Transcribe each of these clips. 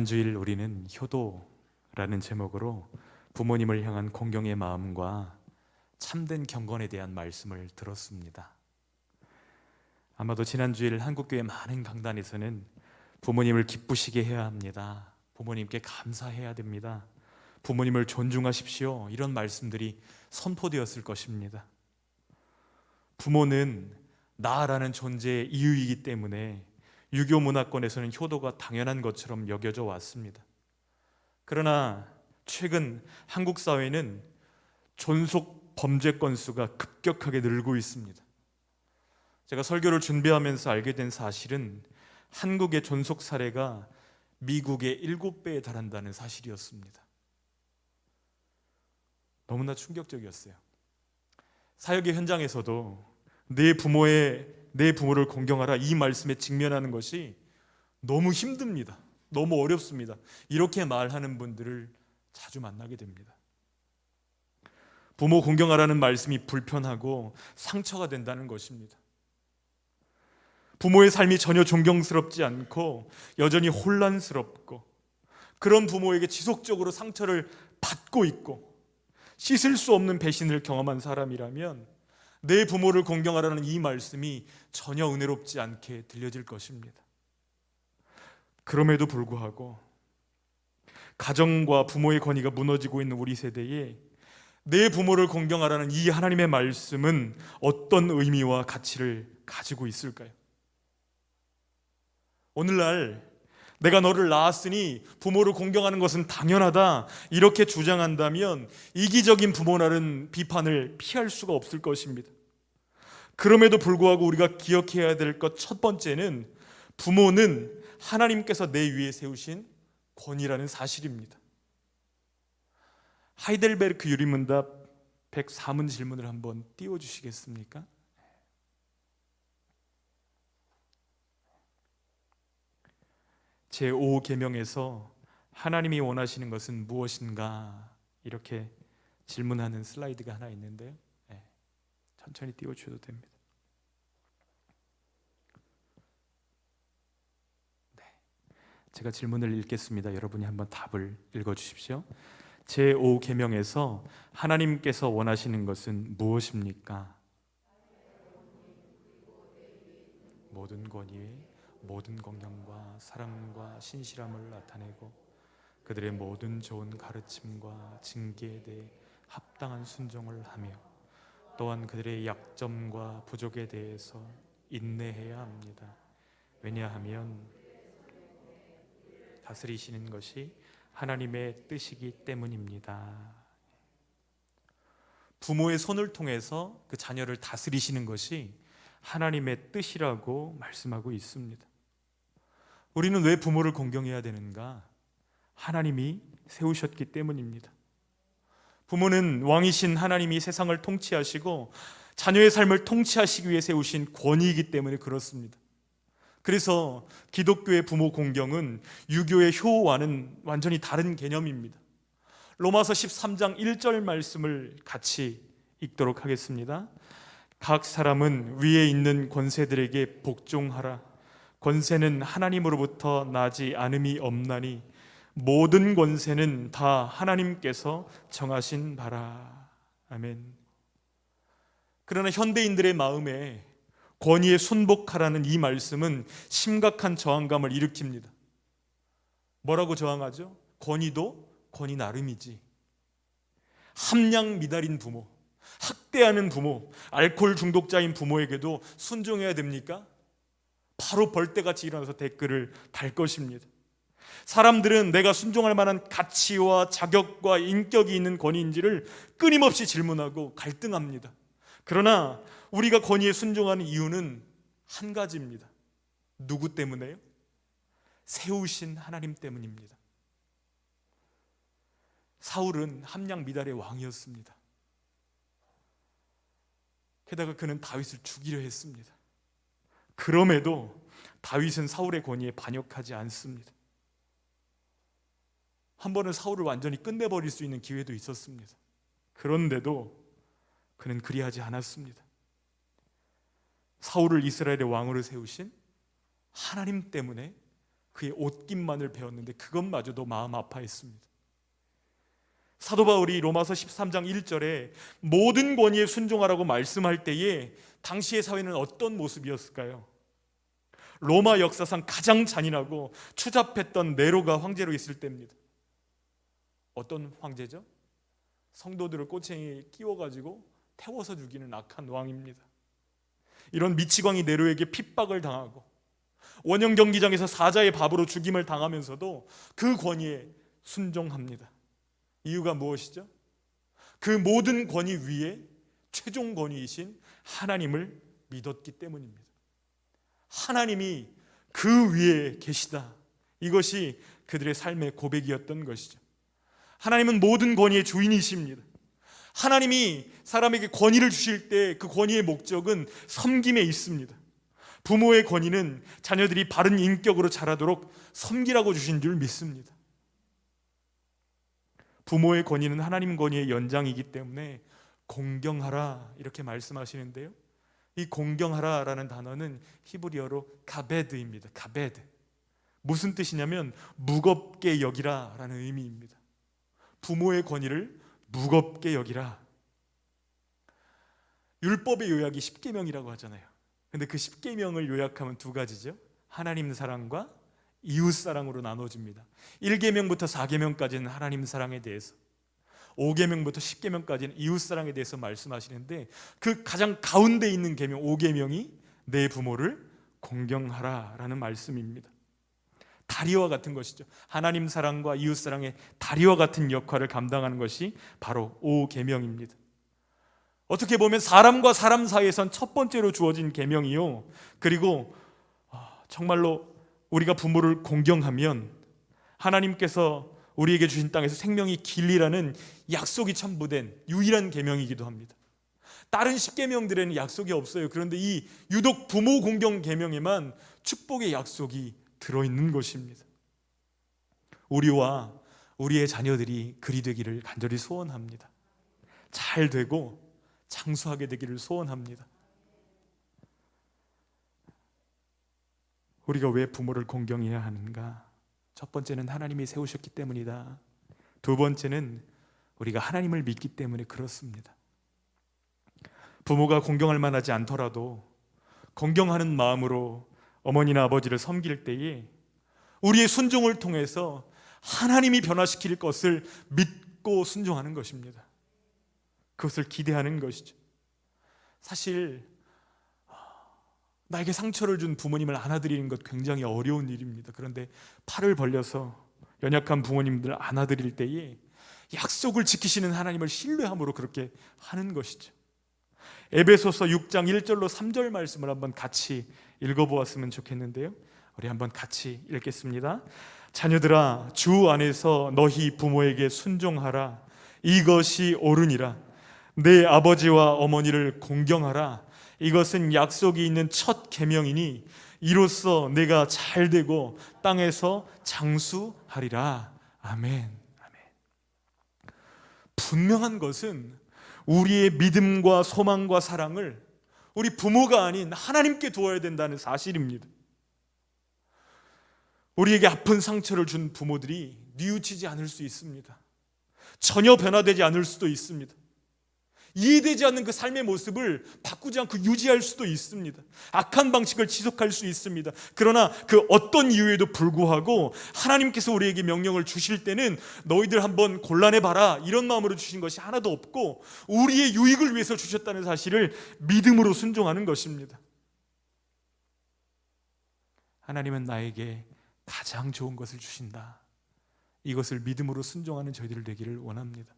주일 우리는 효도라는 제목으로 부모님을 향한 공경의 마음과 참된 경건에 대한 말씀을 들었습니다. 아마도 지난주일 한국교회 많은 강단에서는 부모님을 기쁘시게 해야 합니다. 부모님께 감사해야 됩니다. 부모님을 존중하십시오. 이런 말씀들이 선포되었을 것입니다. 부모는 나라는 존재의 이유이기 때문에 유교 문화권에서는 효도가 당연한 것처럼 여겨져 왔습니다. 그러나 최근 한국 사회는 존속 범죄 건수가 급격하게 늘고 있습니다. 제가 설교를 준비하면서 알게 된 사실은 한국의 존속 사례가 미국의 7배에 달한다는 사실이었습니다. 너무나 충격적이었어요. 사역의 현장에서도 내 부모를 공경하라, 이 말씀에 직면하는 것이 너무 힘듭니다. 너무 어렵습니다. 이렇게 말하는 분들을 자주 만나게 됩니다. 부모 공경하라는 말씀이 불편하고 상처가 된다는 것입니다. 부모의 삶이 전혀 존경스럽지 않고 여전히 혼란스럽고 그런 부모에게 지속적으로 상처를 받고 있고 씻을 수 없는 배신을 경험한 사람이라면 내 부모를 공경하라는 이 말씀이 전혀 은혜롭지 않게 들려질 것입니다. 그럼에도 불구하고 가정과 부모의 권위가 무너지고 있는 우리 세대에 내 부모를 공경하라는 이 하나님의 말씀은 어떤 의미와 가치를 가지고 있을까요? 오늘날 내가 너를 낳았으니 부모를 공경하는 것은 당연하다, 이렇게 주장한다면 이기적인 부모라는 비판을 피할 수가 없을 것입니다. 그럼에도 불구하고 우리가 기억해야 될 것 첫 번째는 부모는 하나님께서 내 위에 세우신 권위라는 사실입니다. 하이델베르크 유리문답 104문 질문을 한번 띄워주시겠습니까? 제5계명에서 하나님이 원하시는 것은 무엇인가? 이렇게 질문하는 슬라이드가 하나 있는데요. 천천히 띄워주셔도 됩니다. 제가 질문을 읽겠습니다. 여러분이 한번 답을 읽어주십시오. 제5계명에서 하나님께서 원하시는 것은 무엇입니까? 모든 권위에 모든 공경과 사랑과 신실함을 나타내고 그들의 모든 좋은 가르침과 징계에 대해 합당한 순종을 하며 또한 그들의 약점과 부족에 대해서 인내해야 합니다. 왜냐하면 다스리시는 것이 하나님의 뜻이기 때문입니다. 부모의 손을 통해서 그 자녀를 다스리시는 것이 하나님의 뜻이라고 말씀하고 있습니다. 우리는 왜 부모를 공경해야 되는가? 하나님이 세우셨기 때문입니다. 부모는 왕이신 하나님이 세상을 통치하시고 자녀의 삶을 통치하시기 위해 세우신 권위이기 때문에 그렇습니다. 그래서 기독교의 부모 공경은 유교의 효와는 완전히 다른 개념입니다. 로마서 13장 1절 말씀을 같이 읽도록 하겠습니다. 각 사람은 위에 있는 권세들에게 복종하라. 권세는 하나님으로부터 나지 않음이 없나니 모든 권세는 다 하나님께서 정하신 바라. 아멘. 그러나 현대인들의 마음에 권위에 순복하라는 이 말씀은 심각한 저항감을 일으킵니다. 뭐라고 저항하죠? 권위도 권위 나름이지. 함량 미달인 부모, 학대하는 부모, 알코올 중독자인 부모에게도 순종해야 됩니까? 바로 벌떼같이 일어나서 댓글을 달 것입니다. 사람들은 내가 순종할 만한 가치와 자격과 인격이 있는 권위인지를 끊임없이 질문하고 갈등합니다. 그러나 우리가 권위에 순종하는 이유는 한 가지입니다. 누구 때문에요? 세우신 하나님 때문입니다. 사울은 함량 미달의 왕이었습니다. 게다가 그는 다윗을 죽이려 했습니다. 그럼에도 다윗은 사울의 권위에 반역하지 않습니다. 한 번은 사울을 완전히 끝내버릴 수 있는 기회도 있었습니다. 그런데도 그는 그리하지 않았습니다. 사울을 이스라엘의 왕으로 세우신 하나님 때문에 그의 옷깃만을 베었는데 그것마저도 마음 아파했습니다. 사도 바울이 로마서 13장 1절에 모든 권위에 순종하라고 말씀할 때에 당시의 사회는 어떤 모습이었을까요? 로마 역사상 가장 잔인하고 추잡했던 네로가 황제로 있을 때입니다. 어떤 황제죠? 성도들을 꼬챙이에 끼워가지고 태워서 죽이는 악한 왕입니다. 이런 미치광이 네로에게 핍박을 당하고 원형 경기장에서 사자의 밥으로 죽임을 당하면서도 그 권위에 순종합니다. 이유가 무엇이죠? 그 모든 권위 위에 최종 권위이신 하나님을 믿었기 때문입니다. 하나님이 그 위에 계시다. 이것이 그들의 삶의 고백이었던 것이죠. 하나님은 모든 권위의 주인이십니다. 하나님이 사람에게 권위를 주실 때 그 권위의 목적은 섬김에 있습니다. 부모의 권위는 자녀들이 바른 인격으로 자라도록 섬기라고 주신 줄 믿습니다. 부모의 권위는 하나님 권위의 연장이기 때문에 공경하라 이렇게 말씀하시는데요, 이 공경하라라는 단어는 히브리어로 가베드입니다. 가베드. 무슨 뜻이냐면 무겁게 여기라라는 의미입니다. 부모의 권위를 무겁게 여기라. 율법의 요약이 10계명이라고 하잖아요. 근데 그 10계명을 요약하면 두 가지죠. 하나님 사랑과 이웃 사랑으로 나눠집니다. 1계명부터 4계명까지는 하나님 사랑에 대해서, 5계명부터 10계명까지는 이웃 사랑에 대해서 말씀하시는데 그 가장 가운데 있는 계명 5계명이 내 부모를 공경하라라는 말씀입니다. 다리와 같은 것이죠. 하나님 사랑과 이웃 사랑의 다리와 같은 역할을 감당하는 것이 바로 5계명입니다. 어떻게 보면 사람과 사람 사이에선 첫 번째로 주어진 계명이요, 그리고 정말로 우리가 부모를 공경하면 하나님께서 우리에게 주신 땅에서 생명이 길리라는 약속이 첨부된 유일한 계명이기도 합니다. 다른 10계명들에는 약속이 없어요. 그런데 이 유독 부모 공경 계명에만 축복의 약속이 들어있는 것입니다. 우리와 우리의 자녀들이 그리 되기를 간절히 소원합니다. 잘 되고 장수하게 되기를 소원합니다. 우리가 왜 부모를 공경해야 하는가? 첫 번째는 하나님이 세우셨기 때문이다. 두 번째는 우리가 하나님을 믿기 때문에 그렇습니다. 부모가 공경할 만하지 않더라도 공경하는 마음으로 어머니나 아버지를 섬길 때에 우리의 순종을 통해서 하나님이 변화시킬 것을 믿고 순종하는 것입니다. 그것을 기대하는 것이죠. 사실 나에게 상처를 준 부모님을 안아드리는 것 굉장히 어려운 일입니다. 그런데 팔을 벌려서 연약한 부모님들 안아드릴 때에 약속을 지키시는 하나님을 신뢰함으로 그렇게 하는 것이죠. 에베소서 6장 1절로 3절 말씀을 한번 같이 읽어보았으면 좋겠는데요, 우리 한번 같이 읽겠습니다. 자녀들아, 주 안에서 너희 부모에게 순종하라. 이것이 옳으니라. 내 아버지와 어머니를 공경하라. 이것은 약속이 있는 첫 계명이니 이로써 내가 잘되고 땅에서 장수하리라. 아멘. 아멘. 분명한 것은 우리의 믿음과 소망과 사랑을 우리 부모가 아닌 하나님께 두어야 된다는 사실입니다. 우리에게 아픈 상처를 준 부모들이 뉘우치지 않을 수 있습니다. 전혀 변화되지 않을 수도 있습니다. 이해되지 않는 그 삶의 모습을 바꾸지 않고 유지할 수도 있습니다. 악한 방식을 지속할 수 있습니다. 그러나 그 어떤 이유에도 불구하고 하나님께서 우리에게 명령을 주실 때는 너희들 한번 곤란해봐라 이런 마음으로 주신 것이 하나도 없고 우리의 유익을 위해서 주셨다는 사실을 믿음으로 순종하는 것입니다. 하나님은 나에게 가장 좋은 것을 주신다. 이것을 믿음으로 순종하는 저희들 되기를 원합니다.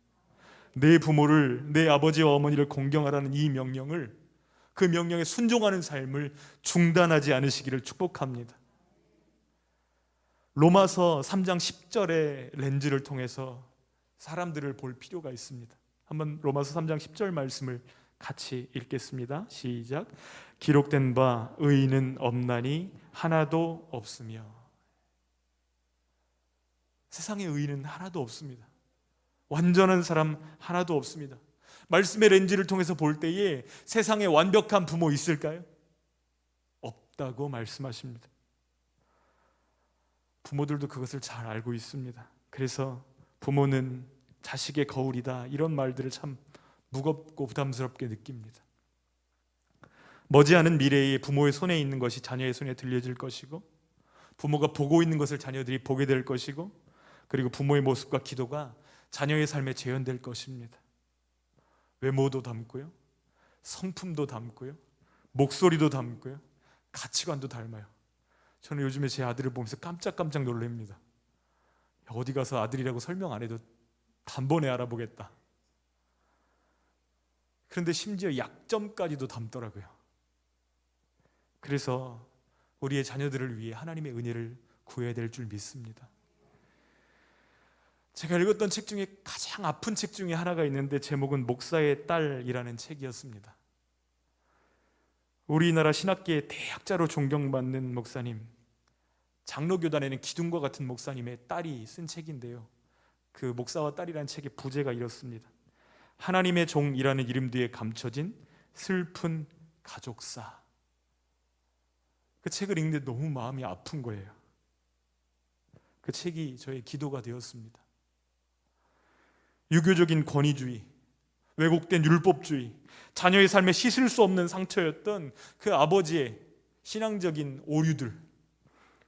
내 부모를, 내 아버지와 어머니를 공경하라는 이 명령을, 그 명령에 순종하는 삶을 중단하지 않으시기를 축복합니다. 로마서 3장 10절의 렌즈를 통해서 사람들을 볼 필요가 있습니다. 한번 로마서 3장 10절 말씀을 같이 읽겠습니다. 시작. 기록된 바 의인은 없나니 하나도 없으며. 세상에 의인은 하나도 없습니다. 완전한 사람 하나도 없습니다. 말씀의 렌즈를 통해서 볼 때에 세상에 완벽한 부모 있을까요? 없다고 말씀하십니다. 부모들도 그것을 잘 알고 있습니다. 그래서 부모는 자식의 거울이다, 이런 말들을 참 무겁고 부담스럽게 느낍니다. 머지않은 미래에 부모의 손에 있는 것이 자녀의 손에 들려질 것이고, 부모가 보고 있는 것을 자녀들이 보게 될 것이고, 그리고 부모의 모습과 기도가 자녀의 삶에 재현될 것입니다. 외모도 담고요, 성품도 담고요, 목소리도 담고요, 가치관도 닮아요. 저는 요즘에 제 아들을 보면서 깜짝깜짝 놀랍니다. 어디 가서 아들이라고 설명 안 해도 단번에 알아보겠다. 그런데 심지어 약점까지도 담더라고요. 그래서 우리의 자녀들을 위해 하나님의 은혜를 구해야 될 줄 믿습니다. 제가 읽었던 책 중에 가장 아픈 책 중에 하나가 있는데, 제목은 목사의 딸이라는 책이었습니다. 우리나라 신학계의 대학자로 존경받는 목사님, 장로교단에는 기둥과 같은 목사님의 딸이 쓴 책인데요, 그 목사와 딸이라는 책의 부제가 이렇습니다. 하나님의 종이라는 이름 뒤에 감춰진 슬픈 가족사. 그 책을 읽는데 너무 마음이 아픈 거예요. 그 책이 저의 기도가 되었습니다. 유교적인 권위주의, 왜곡된 율법주의, 자녀의 삶에 씻을 수 없는 상처였던 그 아버지의 신앙적인 오류들,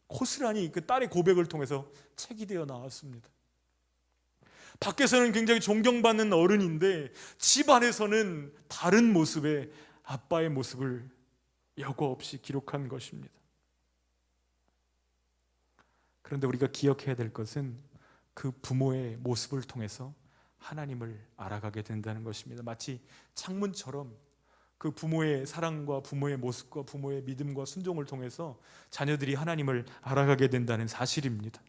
고스란히 그 딸의 고백을 통해서 책이 되어 나왔습니다. 밖에서는 굉장히 존경받는 어른인데 집 안에서는 다른 모습의 아빠의 모습을 여과 없이 기록한 것입니다. 그런데 우리가 기억해야 될 것은 그 부모의 모습을 통해서 하나님을 알아가게 된다는 것입니다. 마치 창문처럼 그 부모의 사랑과 부모의 모습과 부모의 믿음과 순종을 통해서 자녀들이 하나님을 알아가게 된다는 사실입니다.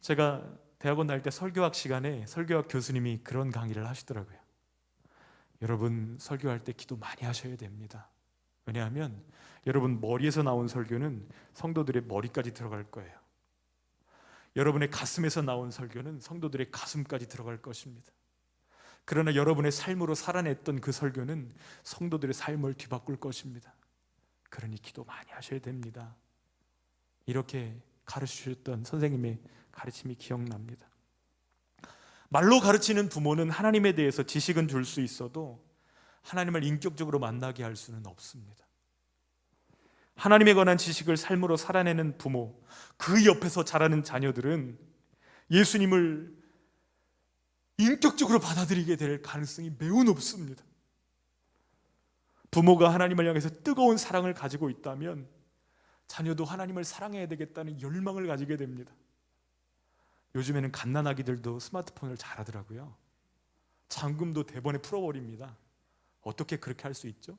제가 대학원 다닐 때 설교학 시간에 설교학 교수님이 그런 강의를 하시더라고요. 여러분, 설교할 때 기도 많이 하셔야 됩니다. 왜냐하면 여러분 머리에서 나온 설교는 성도들의 머리까지 들어갈 거예요. 여러분의 가슴에서 나온 설교는 성도들의 가슴까지 들어갈 것입니다. 그러나 여러분의 삶으로 살아냈던 그 설교는 성도들의 삶을 뒤바꿀 것입니다. 그러니 기도 많이 하셔야 됩니다. 이렇게 가르치셨던 선생님의 가르침이 기억납니다. 말로 가르치는 부모는 하나님에 대해서 지식은 줄 수 있어도 하나님을 인격적으로 만나게 할 수는 없습니다. 하나님에 관한 지식을 삶으로 살아내는 부모, 그 옆에서 자라는 자녀들은 예수님을 인격적으로 받아들이게 될 가능성이 매우 높습니다. 부모가 하나님을 향해서 뜨거운 사랑을 가지고 있다면 자녀도 하나님을 사랑해야 되겠다는 열망을 가지게 됩니다. 요즘에는 갓난아기들도 스마트폰을 잘 하더라고요. 잠금도 대번에 풀어버립니다. 어떻게 그렇게 할 수 있죠?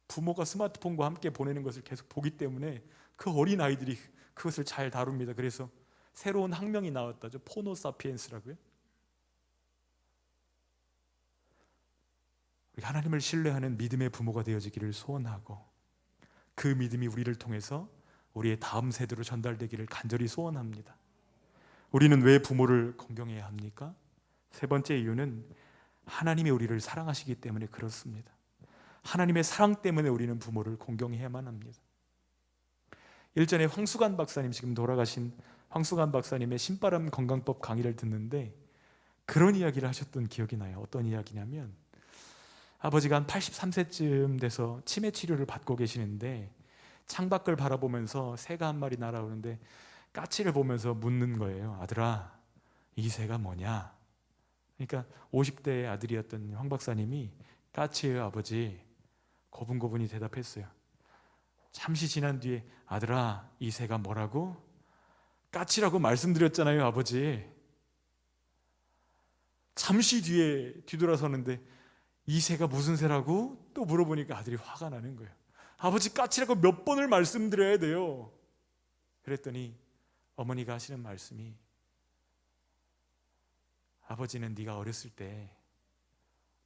부모가 스마트폰과 함께 보내는 것을 계속 보기 때문에 그 어린 아이들이 그것을 잘 다룹니다. 그래서 새로운 학명이 나왔다죠. 포노사피엔스라고요. 우리 하나님을 신뢰하는 믿음의 부모가 되어지기를 소원하고, 그 믿음이 우리를 통해서 우리의 다음 세대로 전달되기를 간절히 소원합니다. 우리는 왜 부모를 공경해야 합니까? 세 번째 이유는 하나님이 우리를 사랑하시기 때문에 그렇습니다. 하나님의 사랑 때문에 우리는 부모를 공경해야만 합니다. 일전에 황수관 박사님, 지금 돌아가신 황수관 박사님의 신바람 건강법 강의를 듣는데 그런 이야기를 하셨던 기억이 나요. 어떤 이야기냐면, 아버지가 한 83세쯤 돼서 치매 치료를 받고 계시는데 창밖을 바라보면서 새가 한 마리 날아오는데 까치를 보면서 묻는 거예요. 아들아, 이 새가 뭐냐? 그러니까 50대의 아들이었던 황 박사님이 까치예요 아버지, 고분고분히 대답했어요. 잠시 지난 뒤에 아들아, 이 새가 뭐라고? 까치라고 말씀드렸잖아요 아버지. 잠시 뒤에 뒤돌아서는데 이 새가 무슨 새라고? 또 물어보니까 아들이 화가 나는 거예요. 아버지, 까치라고 몇 번을 말씀드려야 돼요. 그랬더니 어머니가 하시는 말씀이, 아버지는 네가 어렸을 때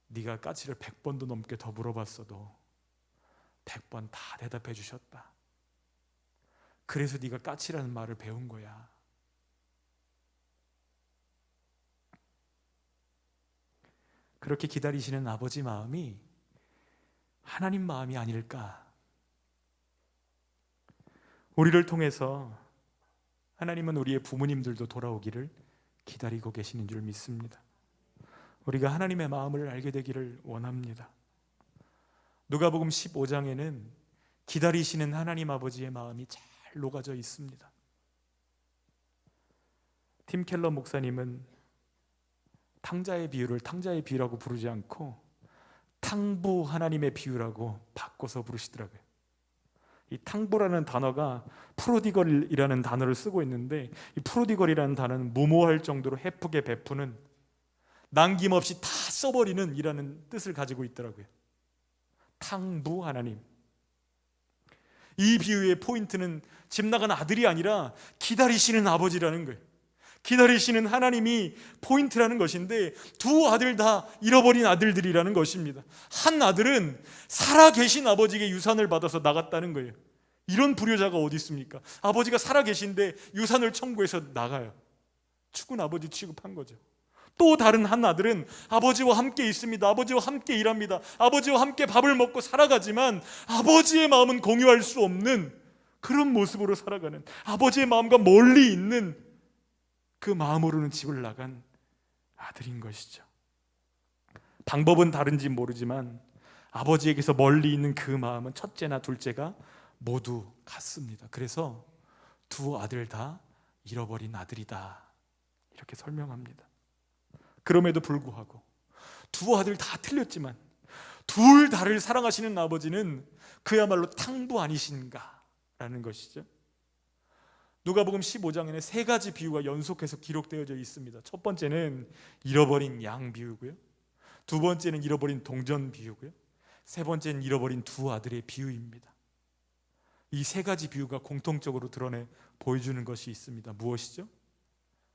네가 까치를 100번도 넘게 더 물어봤어도 100번 다 대답해 주셨다. 그래서 네가 까치라는 말을 배운 거야. 그렇게 기다리시는 아버지 마음이 하나님 마음이 아닐까? 우리를 통해서 하나님은 우리의 부모님들도 돌아오기를 기다리고 계시는 줄 믿습니다. 우리가 하나님의 마음을 알게 되기를 원합니다. 누가복음 15장에는 기다리시는 하나님 아버지의 마음이 잘 녹아져 있습니다. 팀 켈러 목사님은 탕자의 비유를 탕자의 비유라고 부르지 않고 탕부 하나님의 비유라고 바꿔서 부르시더라고요. 이 탕부라는 단어가 프로디걸이라는 단어를 쓰고 있는데, 이 프로디걸이라는 단어는 무모할 정도로 헤프게 베푸는, 남김없이 다 써버리는 이라는 뜻을 가지고 있더라고요. 탕부 하나님. 이 비유의 포인트는 집 나간 아들이 아니라 기다리시는 아버지라는 거예요. 기다리시는 하나님이 포인트라는 것인데, 두 아들 다 잃어버린 아들들이라는 것입니다. 한 아들은 살아계신 아버지에게 유산을 받아서 나갔다는 거예요. 이런 불효자가 어디 있습니까? 아버지가 살아계신데 유산을 청구해서 나가요. 죽은 아버지 취급한 거죠. 또 다른 한 아들은 아버지와 함께 있습니다. 아버지와 함께 일합니다. 아버지와 함께 밥을 먹고 살아가지만 아버지의 마음은 공유할 수 없는 그런 모습으로 살아가는, 아버지의 마음과 멀리 있는 그 마음으로는 집을 나간 아들인 것이죠. 방법은 다른지 모르지만 아버지에게서 멀리 있는 그 마음은 첫째나 둘째가 모두 같습니다. 그래서 두 아들 다 잃어버린 아들이다, 이렇게 설명합니다. 그럼에도 불구하고 두 아들 다 틀렸지만 둘 다를 사랑하시는 아버지는 그야말로 탕부 아니신가 라는 것이죠. 누가복음 15장에는 세 가지 비유가 연속해서 기록되어져 있습니다. 첫 번째는 잃어버린 양 비유고요, 두 번째는 잃어버린 동전 비유고요, 세 번째는 잃어버린 두 아들의 비유입니다. 이 세 가지 비유가 공통적으로 드러내 보여주는 것이 있습니다. 무엇이죠?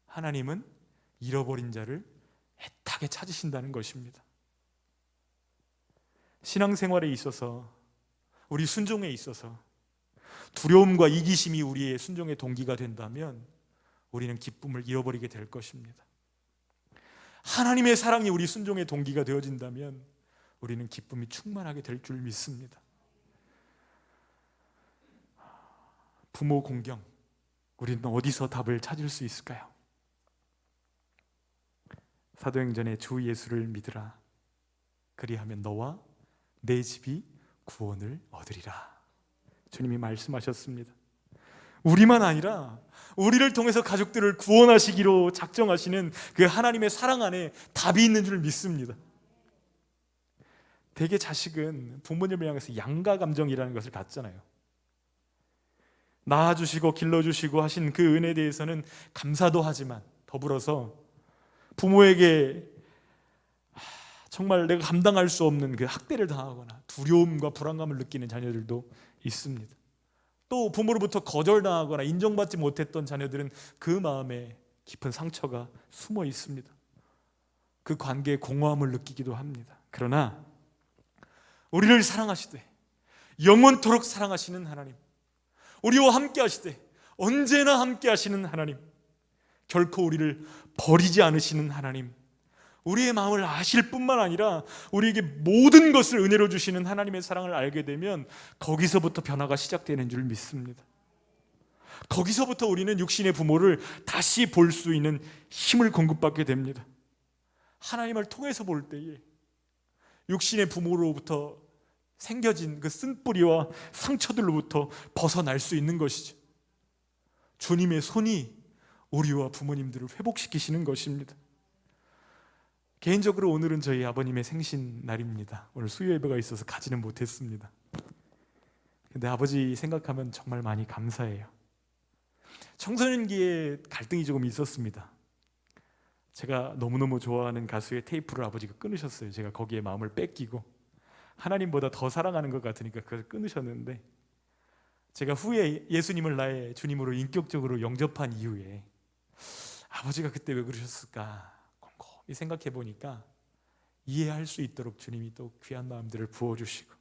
하나님은 잃어버린 자를 애타게 찾으신다는 것입니다. 신앙생활에 있어서, 우리 순종에 있어서 두려움과 이기심이 우리의 순종의 동기가 된다면 우리는 기쁨을 잃어버리게 될 것입니다. 하나님의 사랑이 우리 순종의 동기가 되어진다면 우리는 기쁨이 충만하게 될 줄 믿습니다. 부모 공경, 우리는 어디서 답을 찾을 수 있을까요? 사도행전에 주 예수를 믿으라, 그리하면 너와 내 집이 구원을 얻으리라, 주님이 말씀하셨습니다. 우리만 아니라 우리를 통해서 가족들을 구원하시기로 작정하시는 그 하나님의 사랑 안에 답이 있는 줄 믿습니다. 대개 자식은 부모님을 향해서 양가 감정이라는 것을 갖잖아요. 낳아주시고 길러주시고 하신 그 은혜에 대해서는 감사도 하지만 더불어서 부모에게 정말 내가 감당할 수 없는 그 학대를 당하거나 두려움과 불안감을 느끼는 자녀들도 있습니다. 또 부모로부터 거절당하거나 인정받지 못했던 자녀들은 그 마음에 깊은 상처가 숨어 있습니다. 그 관계에 공허함을 느끼기도 합니다. 그러나 우리를 사랑하시되 영원토록 사랑하시는 하나님, 우리와 함께 하시되 언제나 함께 하시는 하나님, 결코 우리를 버리지 않으시는 하나님, 우리의 마음을 아실 뿐만 아니라 우리에게 모든 것을 은혜로 주시는 하나님의 사랑을 알게 되면 거기서부터 변화가 시작되는 줄 믿습니다. 거기서부터 우리는 육신의 부모를 다시 볼 수 있는 힘을 공급받게 됩니다. 하나님을 통해서 볼 때에 육신의 부모로부터 생겨진 그 쓴뿌리와 상처들로부터 벗어날 수 있는 것이죠. 주님의 손이 우리와 부모님들을 회복시키시는 것입니다. 개인적으로 오늘은 저희 아버님의 생신 날입니다. 오늘 수요 예배가 있어서 가지는 못했습니다. 근데 아버지 생각하면 정말 많이 감사해요. 청소년기에 갈등이 조금 있었습니다. 제가 너무너무 좋아하는 가수의 테이프를 아버지가 끊으셨어요. 제가 거기에 마음을 뺏기고 하나님보다 더 사랑하는 것 같으니까 그걸 끊으셨는데, 제가 후에 예수님을 나의 주님으로 인격적으로 영접한 이후에 아버지가 그때 왜 그러셨을까 곰곰이 생각해 보니까 이해할 수 있도록 주님이 또 귀한 마음들을 부어주시고,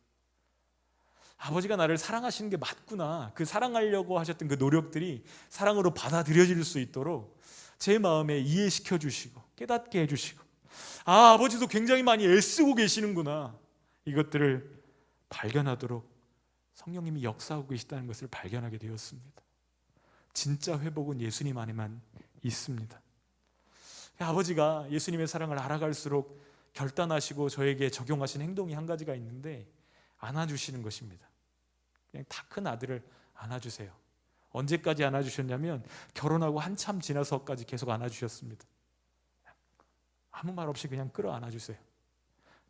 아버지가 나를 사랑하시는 게 맞구나, 그 사랑하려고 하셨던 그 노력들이 사랑으로 받아들여질 수 있도록 제 마음에 이해시켜 주시고 깨닫게 해주시고, 아버지도 굉장히 많이 애쓰고 계시는구나, 이것들을 발견하도록 성령님이 역사하고 계시다는 것을 발견하게 되었습니다. 진짜 회복은 예수님 안에만 있습니다. 아버지가 예수님의 사랑을 알아갈수록 결단하시고 저에게 적용하신 행동이 한 가지가 있는데, 안아주시는 것입니다. 그냥 다 큰 아들을 안아주세요. 언제까지 안아주셨냐면 결혼하고 한참 지나서까지 계속 안아주셨습니다. 아무 말 없이 그냥 끌어 안아주세요.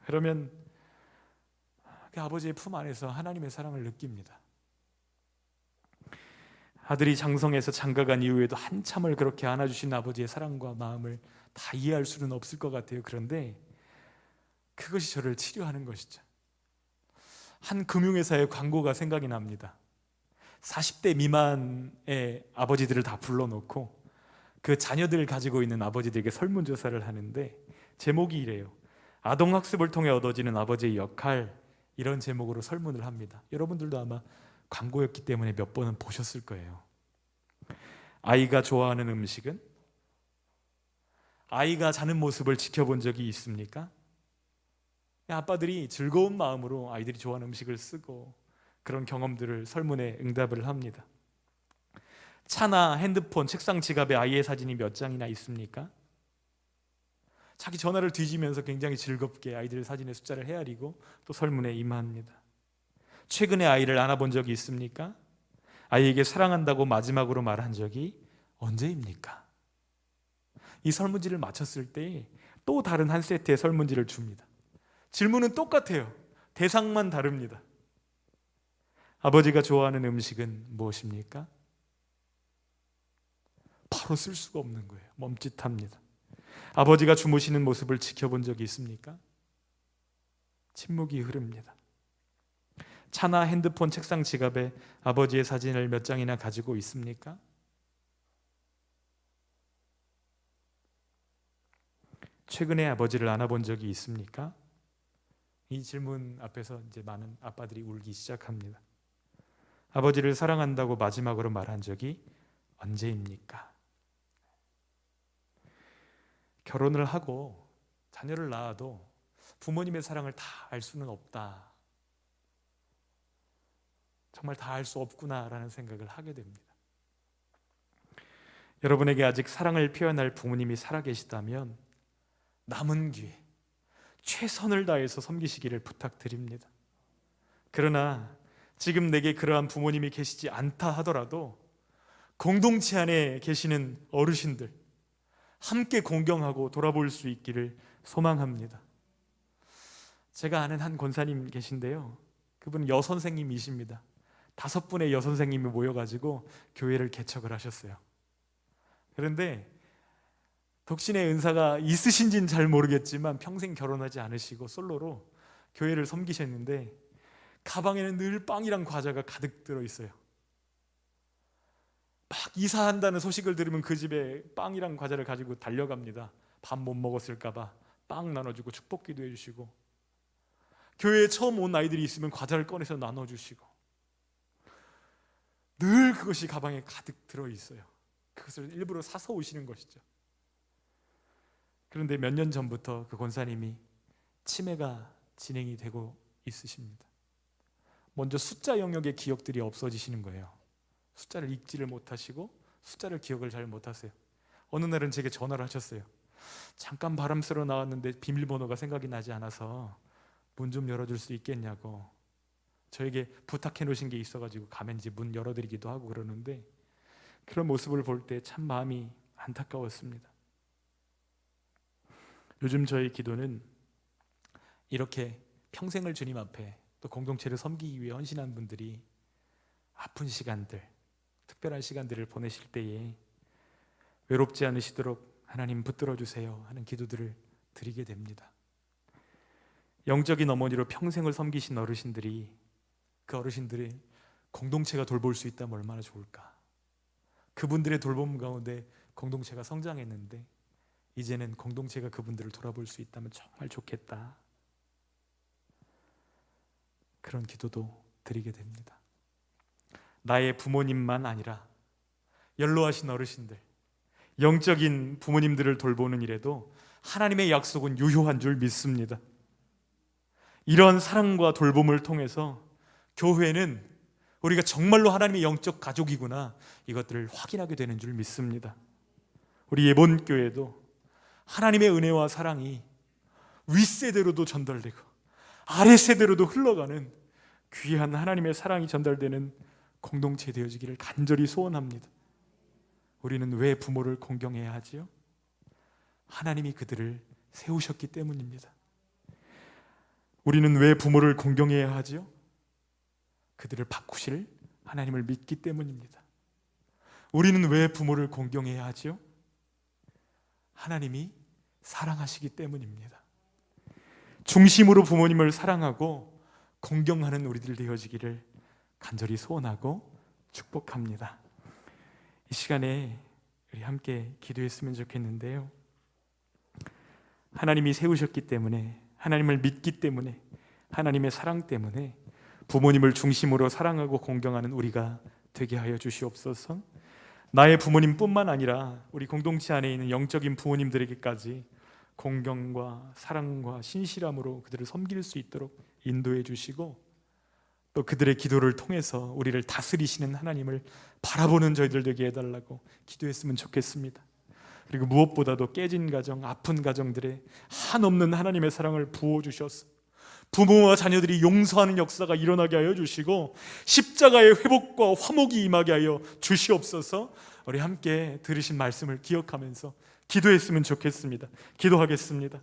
그러면 그 아버지의 품 안에서 하나님의 사랑을 느낍니다. 아들이 장성해서 장가간 이후에도 한참을 그렇게 안아주신 아버지의 사랑과 마음을 다 이해할 수는 없을 것 같아요. 그런데 그것이 저를 치료하는 것이죠. 한 금융회사의 광고가 생각이 납니다. 40대 미만의 아버지들을 다 불러놓고 그 자녀들을 가지고 있는 아버지들에게 설문조사를 하는데, 제목이 이래요. 아동학습을 통해 얻어지는 아버지의 역할, 이런 제목으로 설문을 합니다. 여러분들도 아마 광고였기 때문에 몇 번은 보셨을 거예요. 아이가 좋아하는 음식은? 아이가 자는 모습을 지켜본 적이 있습니까? 아빠들이 즐거운 마음으로 아이들이 좋아하는 음식을 쓰고 그런 경험들을 설문에 응답을 합니다. 차나 핸드폰, 책상, 지갑에 아이의 사진이 몇 장이나 있습니까? 자기 전화를 뒤지면서 굉장히 즐겁게 아이들의 사진의 숫자를 헤아리고 또 설문에 임합니다. 최근에 아이를 안아본 적이 있습니까? 아이에게 사랑한다고 마지막으로 말한 적이 언제입니까? 이 설문지를 마쳤을 때 또 다른 한 세트의 설문지를 줍니다. 질문은 똑같아요. 대상만 다릅니다. 아버지가 좋아하는 음식은 무엇입니까? 바로 쓸 수가 없는 거예요. 멈칫합니다. 아버지가 주무시는 모습을 지켜본 적이 있습니까? 침묵이 흐릅니다. 차나 핸드폰, 책상, 지갑에 아버지의 사진을 몇 장이나 가지고 있습니까? 최근에 아버지를 안아본 적이 있습니까? 이 질문 앞에서 이제 많은 아빠들이 울기 시작합니다. 아버지를 사랑한다고 마지막으로 말한 적이 언제입니까? 결혼을 하고 자녀를 낳아도 부모님의 사랑을 다 알 수는 없다. 정말 다 알 수 없구나라는 생각을 하게 됩니다. 여러분에게 아직 사랑을 표현할 부모님이 살아계시다면 남은 기회 최선을 다해서 섬기시기를 부탁드립니다. 그러나 지금 내게 그러한 부모님이 계시지 않다 하더라도 공동체 안에 계시는 어르신들 함께 공경하고 돌아볼 수 있기를 소망합니다. 제가 아는 한 권사님 계신데요, 그분은 여선생님이십니다. 5분의 여선생님이 모여가지고 교회를 개척을 하셨어요. 그런데 독신의 은사가 있으신지는 잘 모르겠지만 평생 결혼하지 않으시고 솔로로 교회를 섬기셨는데 가방에는 늘 빵이랑 과자가 가득 들어있어요. 막 이사한다는 소식을 들으면 그 집에 빵이랑 과자를 가지고 달려갑니다. 밥 못 먹었을까 봐 빵 나눠주고 축복기도 해주시고, 교회에 처음 온 아이들이 있으면 과자를 꺼내서 나눠주시고, 늘 그것이 가방에 가득 들어있어요. 그것을 일부러 사서 오시는 것이죠. 그런데 몇 년 전부터 그 권사님이 치매가 진행이 되고 있으십니다. 먼저 숫자 영역의 기억들이 없어지시는 거예요. 숫자를 읽지를 못하시고 숫자를 기억을 잘 못하세요. 어느 날은 제게 전화를 하셨어요. 잠깐 바람 쐬러 나왔는데 비밀번호가 생각이 나지 않아서 문 좀 열어줄 수 있겠냐고 저에게 부탁해 놓으신 게 있어가지고 가면 이제 문 열어드리기도 하고 그러는데, 그런 모습을 볼 때 참 마음이 안타까웠습니다. 요즘 저의 기도는 이렇게 평생을 주님 앞에 또 공동체를 섬기기 위해 헌신한 분들이 아픈 시간들, 특별한 시간들을 보내실 때에 외롭지 않으시도록 하나님 붙들어 주세요 하는 기도들을 드리게 됩니다. 영적인 어머니로 평생을 섬기신 어르신들이, 그 어르신들의 공동체가 돌볼 수 있다면 얼마나 좋을까. 그분들의 돌봄 가운데 공동체가 성장했는데 이제는 공동체가 그분들을 돌아볼 수 있다면 정말 좋겠다. 그런 기도도 드리게 됩니다. 나의 부모님만 아니라 연로하신 어르신들, 영적인 부모님들을 돌보는 일에도 하나님의 약속은 유효한 줄 믿습니다. 이런 사랑과 돌봄을 통해서 교회는 우리가 정말로 하나님의 영적 가족이구나, 이것들을 확인하게 되는 줄 믿습니다. 우리 예본교회도 하나님의 은혜와 사랑이 윗세대로도 전달되고 아랫세대로도 흘러가는 귀한 하나님의 사랑이 전달되는 공동체 되어지기를 간절히 소원합니다. 우리는 왜 부모를 공경해야 하지요? 하나님이 그들을 세우셨기 때문입니다. 우리는 왜 부모를 공경해야 하지요? 그들을 바꾸실 하나님을 믿기 때문입니다. 우리는 왜 부모를 공경해야 하지요? 하나님이 사랑하시기 때문입니다. 중심으로 부모님을 사랑하고 공경하는 우리들 되어지기를 간절히 소원하고 축복합니다. 이 시간에 우리 함께 기도했으면 좋겠는데요. 하나님이 세우셨기 때문에, 하나님을 믿기 때문에, 하나님의 사랑 때문에 부모님을 중심으로 사랑하고 공경하는 우리가 되게 하여 주시옵소서. 나의 부모님뿐만 아니라 우리 공동체 안에 있는 영적인 부모님들에게까지 공경과 사랑과 신실함으로 그들을 섬길 수 있도록 인도해 주시고, 또 그들의 기도를 통해서 우리를 다스리시는 하나님을 바라보는 저희들 되게 해달라고 기도했으면 좋겠습니다. 그리고 무엇보다도 깨진 가정, 아픈 가정들에 한없는 하나님의 사랑을 부어주셔서 부모와 자녀들이 용서하는 역사가 일어나게 하여 주시고 십자가의 회복과 화목이 임하게 하여 주시옵소서. 우리 함께 들으신 말씀을 기억하면서 기도했으면 좋겠습니다. 기도하겠습니다.